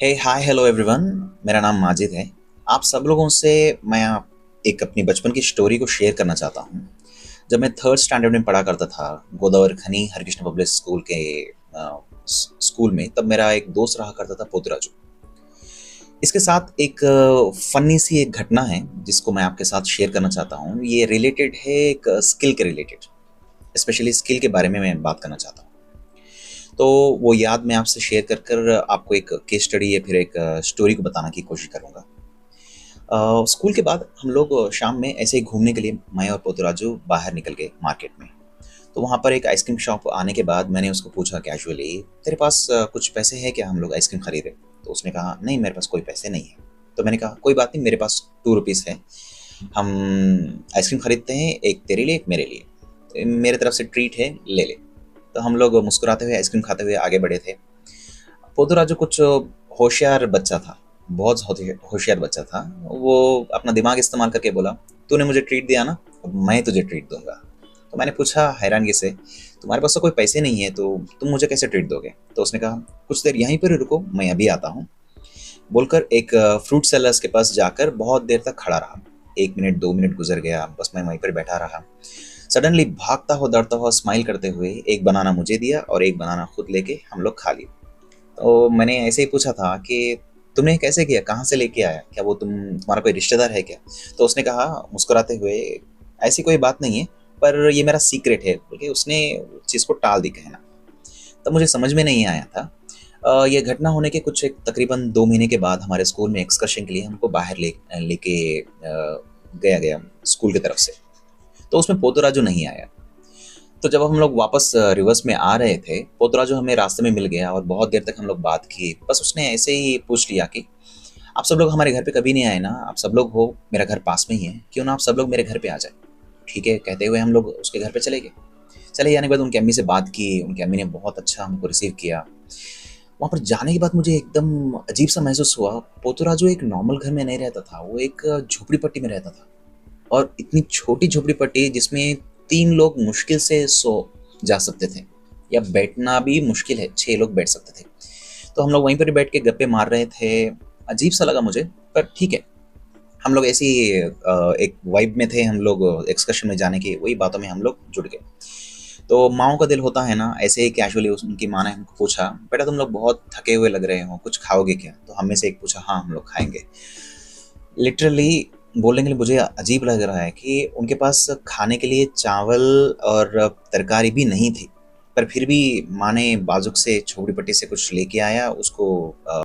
हे hi hello everyone. मेरा नाम माजिद है। आप सब लोगों से मैं एक अपनी बचपन की स्टोरी को शेयर करना चाहता हूँ। जब मैं थर्ड स्टैंडर्ड में पढ़ा करता था गोदावरी खनी हरिकृष्ण पब्लिक स्कूल के स्कूल में, तब मेरा एक दोस्त रहा करता था पोतराजू। इसके साथ एक फनी सी एक घटना है जिसको मैं आपके साथ शेयर करना चाहता हूँ। ये रिलेटेड है एक स्किल के रिलेटेड, स्पेशली स्किल के बारे में मैं बात करना चाहता हूँ। तो वो याद मैं आपसे शेयर कर कर आपको एक केस स्टडी या फिर एक स्टोरी को बताने की कोशिश करूँगा। स्कूल के बाद हम लोग शाम में ऐसे ही घूमने के लिए मैं और पोतराजू बाहर निकल गए मार्केट में। तो वहाँ पर एक आइसक्रीम शॉप आने के बाद मैंने उसको पूछा कैजुअली, तेरे पास कुछ पैसे हैं क्या, हम लोग आइसक्रीम खरीदें? तो उसने कहा नहीं मेरे पास कोई पैसे नहीं है। तो मैंने कहा कोई बात नहीं, मेरे पास 2 रुपीज़ है, हम आइसक्रीम खरीदते हैं, एक तेरे लिए एक मेरे लिए, तो मेरे तरफ से ट्रीट है, ले ले। तो हम लोग मुस्कुराते हुए आइसक्रीम खाते हुए आगे बढ़े थे। पोतराजू कुछ होशियार बच्चा था, बहुत होशियार बच्चा था। वो अपना दिमाग इस्तेमाल करके बोला, तूने मुझे ट्रीट दिया ना, अब मैं तुझे ट्रीट दूंगा। तो मैंने पूछा हैरानगी से, तुम्हारे पास तो कोई पैसे नहीं है तो तुम मुझे कैसे ट्रीट दोगे? तो उसने कहा कुछ देर यहीं पर ही रुको, मैं अभी आता हूँ। बोलकर एक फ्रूट सेलर्स के पास जाकर बहुत देर तक खड़ा रहा। 1 मिनट 2 मिनट गुजर गया, बस मैं वहीं पर बैठा रहा। सडनली भागता हुआ दौड़ता हुआ स्माइल करते हुए एक बनाना मुझे दिया और एक बनाना खुद लेके हम लोग खा लिए। तो मैंने ऐसे ही पूछा था कि तुमने कैसे किया, कहाँ से लेके आया, क्या वो तुम्हारा कोई रिश्तेदार है क्या? तो उसने कहा मुस्कुराते हुए, ऐसी कोई बात नहीं है, पर ये मेरा सीक्रेट है, बोल के उसने चीज़ को टाल दी कहना। तब मुझे समझ में नहीं आया था। ये घटना होने के कुछ एक तकरीबन 2 महीने के बाद हमारे स्कूल में एक्सकर्शन के लिए हमको बाहर लेके गया गया स्कूल की तरफ से। तो उसमें पोतराजू नहीं आया। तो जब हम लोग वापस रिवर्स में आ रहे थे, पोतराजू हमें रास्ते में मिल गया और बहुत देर तक हम लोग बात की। बस उसने ऐसे ही पूछ लिया कि आप सब लोग हमारे घर पे कभी नहीं आए ना, आप सब लोग हो, मेरा घर पास में ही है, क्यों ना आप सब लोग मेरे घर पे आ जाए। ठीक है कहते हुए हम लोग उसके घर पे चले गए। चले जाने के बाद उनकी अम्मी से बात की, उनकी अम्मी ने बहुत अच्छा हमको रिसीव किया। वहाँ पर जाने के बाद मुझे एकदम अजीब सा महसूस हुआ। पोतराजू एक नॉर्मल घर में नहीं रहता था, वो एक झोपड़ी पट्टी में रहता था। और इतनी छोटी झोपड़ी पट्टी जिसमें 3 लोग मुश्किल से सो जा सकते थे, या बैठना भी मुश्किल है, 6 लोग बैठ सकते थे। तो हम लोग वहीं पर ही बैठ के गप्पे मार रहे थे। अजीब सा लगा मुझे, पर ठीक है। हम लोग ऐसी एक वाइब में थे, हम लोग एक्सकर्शन में जाने की, वही बातों में हम लोग जुड़ गए। तो माओ का दिल होता है ना, ऐसे ही कैजुअली उनकी माँ ने हमको पूछा, बेटा तुम लोग बहुत थके हुए लग रहे हो, कुछ खाओगे क्या? तो हम में से एक पूछा, हाँ हम लोग खाएंगे। लिटरली बोलने के लिए मुझे अजीब लग रहा है कि उनके पास खाने के लिए चावल और तरकारी भी नहीं थी, पर फिर भी माँ ने बाजुक से झोपड़ी पट्टी से कुछ लेके आया, उसको